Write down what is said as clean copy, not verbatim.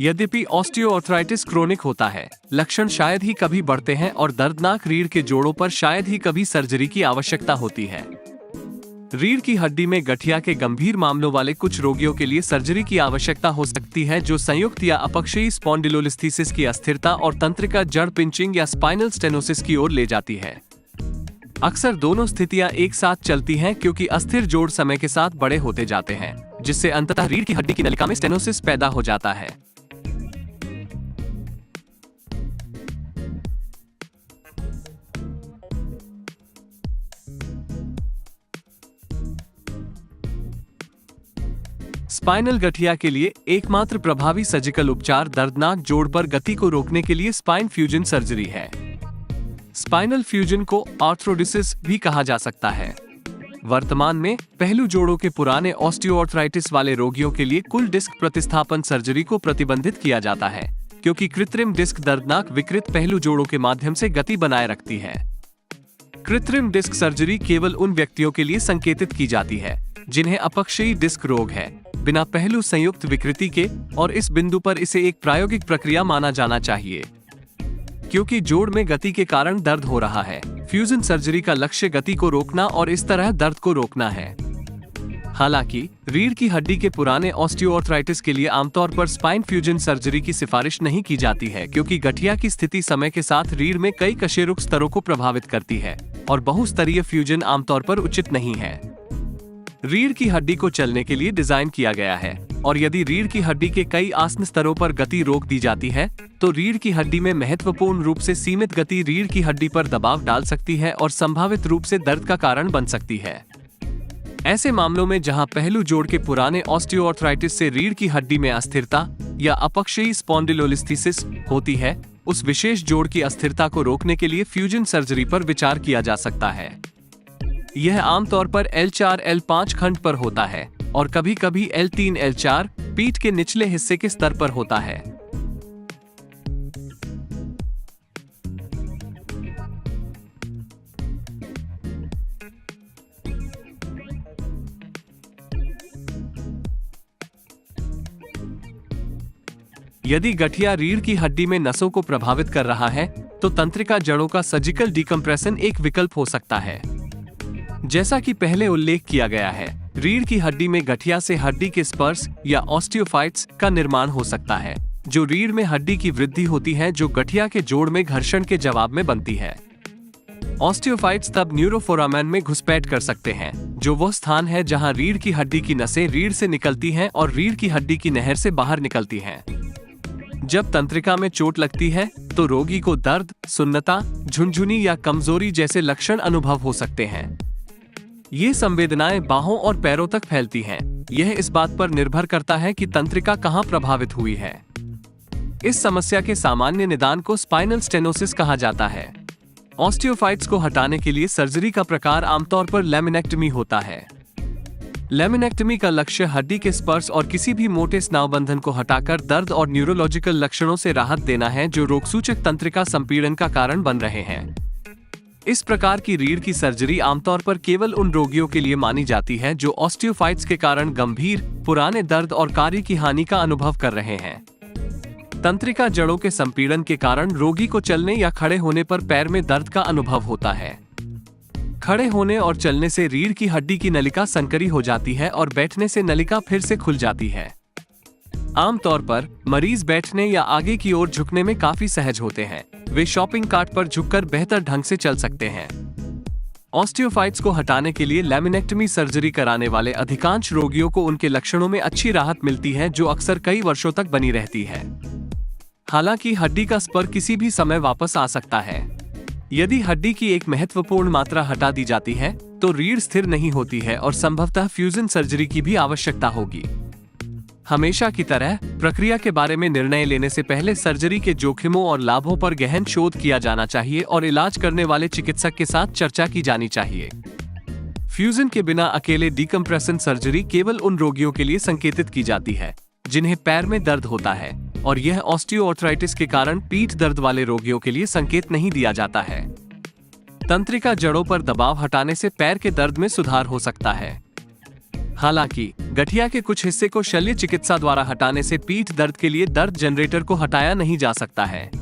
यद्यपि osteoarthritis chronic होता है, लक्षण शायद ही कभी बढ़ते हैं और दर्दनाक रीढ़ के जोड़ों पर शायद ही कभी सर्जरी की आवश्यकता होती है। रीढ़ की हड्डी में गठिया के गंभीर मामलों वाले कुछ रोगियों के लिए सर्जरी की आवश्यकता हो सकती है, जो संयुक्त या अपक्षयी स्पॉन्डिलोलिस्थीसिस की अस्थिरता और तंत्रिका जड़ पिंचिंग या स्पाइनल स्टेनोसिस की ओर ले जाती है। अक्सर दोनों स्थितियां एक साथ चलती हैं क्योंकि अस्थिर जोड़ समय के साथ बड़े होते जाते हैं, जिससे अंततः रीढ़ की हड्डी की नलिका में स्टेनोसिस पैदा हो जाता है। स्पाइनल गठिया के लिए एकमात्र प्रभावी सर्जिकल उपचार दर्दनाक जोड़ पर गति को रोकने के लिए स्पाइन फ्यूजन सर्जरी है। स्पाइनल फ्यूजन को आर्थ्रोडिसिस भी कहा जा सकता है। वर्तमान में पहलू जोड़ों के पुराने ऑस्टियोआर्थराइटिस वाले रोगियों के लिए कुल डिस्क प्रतिस्थापन सर्जरी को प्रतिबंधित किया जाता है, क्योंकि कृत्रिम डिस्क दर्दनाक विकृत पहलू जोड़ों के माध्यम से गति बनाए रखती है। कृत्रिम डिस्क सर्जरी केवल उन व्यक्तियों के लिए संकेतित की जाती है जिन्हें अपक्षयी डिस्क रोग है, बिना पहलू संयुक्त विकृति के, और इस बिंदु पर इसे एक प्रायोगिक प्रक्रिया माना जाना चाहिए। क्योंकि जोड़ में गति के कारण दर्द हो रहा है, फ्यूजन सर्जरी का लक्ष्य गति को रोकना और इस तरह दर्द को रोकना है। हालांकि रीढ़ की हड्डी के पुराने ऑस्टियोआर्थराइटिस के लिए आमतौर पर स्पाइन फ्यूजन सर्जरी की सिफारिश नहीं की जाती है, क्योंकि गठिया की स्थिति समय के साथ रीढ़ में कई कशेरुक स्तरों को प्रभावित करती है और बहुस्तरीय फ्यूजन आमतौर पर उचित नहीं है। रीढ़ की हड्डी को चलने के लिए डिजाइन किया गया है, और यदि रीढ़ की हड्डी के कई आसन स्तरों पर गति रोक दी जाती है तो रीढ़ की हड्डी में महत्वपूर्ण रूप से सीमित गति रीढ़ की हड्डी पर दबाव डाल सकती है और संभावित रूप से दर्द का कारण बन सकती है। ऐसे मामलों में जहां पहलू जोड़ के पुराने ऑस्टियोआर्थराइटिस से रीढ़ की हड्डी में अस्थिरता या अपक्षयी स्पॉन्डिलोलिस्थीसिस होती है, उस विशेष जोड़ की अस्थिरता को रोकने के लिए फ्यूजन सर्जरी पर विचार किया जा सकता है। यह आमतौर पर L4-L5 खंड पर होता है और कभी-कभी L3-L4 पीठ के निचले हिस्से के स्तर पर होता है। यदि गठिया रीढ़ की हड्डी में नसों को प्रभावित कर रहा है तो तंत्रिका जड़ों का सर्जिकल डिकम्प्रेशन एक विकल्प हो सकता है। जैसा कि पहले उल्लेख किया गया है, रीढ़ की हड्डी में गठिया से हड्डी के स्पर्स या ऑस्टियोफाइट्स का निर्माण हो सकता है, जो रीढ़ में हड्डी की वृद्धि होती है जो गठिया के जोड़ में घर्षण के जवाब में बनती है। ऑस्टियोफाइट्स तब न्यूरोफोरामेन में घुसपैठ कर सकते हैं, जो वह स्थान है जहां रीढ़ की हड्डी की नसें रीढ़ से निकलती हैं और रीढ़ की हड्डी की नहर से बाहर निकलती हैं। जब तंत्रिका में चोट लगती है तो रोगी को दर्द, सुन्नता, झुनझुनी या कमजोरी जैसे लक्षण अनुभव हो सकते हैं। ये संवेदनाएं बाहों और पैरों तक फैलती हैं। यह इस बात पर निर्भर करता है कि तंत्रिका कहां प्रभावित हुई है। इस समस्या के सामान्य निदान को स्पाइनल स्टेनोसिस कहा जाता है। ऑस्टियोफाइट्स को हटाने के लिए सर्जरी का प्रकार आमतौर पर लैमिनेक्टमी होता है। लैमिनेक्टमी का लक्ष्य हड्डी के स्पर्श और किसी भी मोटे स्नायु बंधन को हटाकर दर्द और न्यूरोलॉजिकल लक्षणों से राहत देना है जो रोगसूचक तंत्रिका संपीड़न का कारण बन रहे हैं। इस प्रकार की रीढ़ की सर्जरी आमतौर पर केवल उन रोगियों के लिए मानी जाती है जो ऑस्टियोफाइट्स के कारण गंभीर, पुराने दर्द और कार्य की हानि का अनुभव कर रहे हैं। तंत्रिका जड़ों के संपीड़न के कारण रोगी को चलने या खड़े होने पर पैर में दर्द का अनुभव होता है। खड़े होने और चलने से रीढ़ की हड्डी की नलिका संकरी हो जाती है और बैठने से नलिका फिर से खुल जाती है। आमतौर पर मरीज बैठने या आगे की ओर झुकने में काफी सहज होते हैं। वे शॉपिंग कार्ट पर झुककर बेहतर ढंग से चल सकते हैं। ऑस्टियोफाइट्स को हटाने के लिए लैमिनेक्टमी सर्जरी कराने वाले अधिकांश रोगियों को उनके लक्षणों में अच्छी राहत मिलती है, जो अक्सर कई वर्षों तक बनी रहती है। हालांकि हड्डी का स्पर किसी भी समय वापस आ सकता है। यदि हड्डी की एक महत्वपूर्ण मात्रा हटा दी जाती है तो रीढ़ स्थिर नहीं होती है और संभवतः फ्यूजन सर्जरी की भी आवश्यकता होगी। हमेशा की तरह प्रक्रिया के बारे में निर्णय लेने से पहले सर्जरी के जोखिमों और लाभों पर गहन शोध किया जाना चाहिए और इलाज करने वाले चिकित्सक के साथ चर्चा की जानी चाहिए। फ्यूजन के बिना अकेले डिकम्प्रेशन सर्जरी केवल उन रोगियों के लिए संकेतित की जाती है जिन्हें पैर में दर्द होता है, और यह ऑस्टियोआर्थराइटिस के कारण पीठ दर्द वाले रोगियों के लिए संकेत नहीं दिया जाता है। तंत्रिका जड़ों पर दबाव हटाने से पैर के दर्द में सुधार हो सकता है। हालांकि गठिया के कुछ हिस्से को शल्य चिकित्सा द्वारा हटाने से पीठ दर्द के लिए दर्द जनरेटर को हटाया नहीं जा सकता है।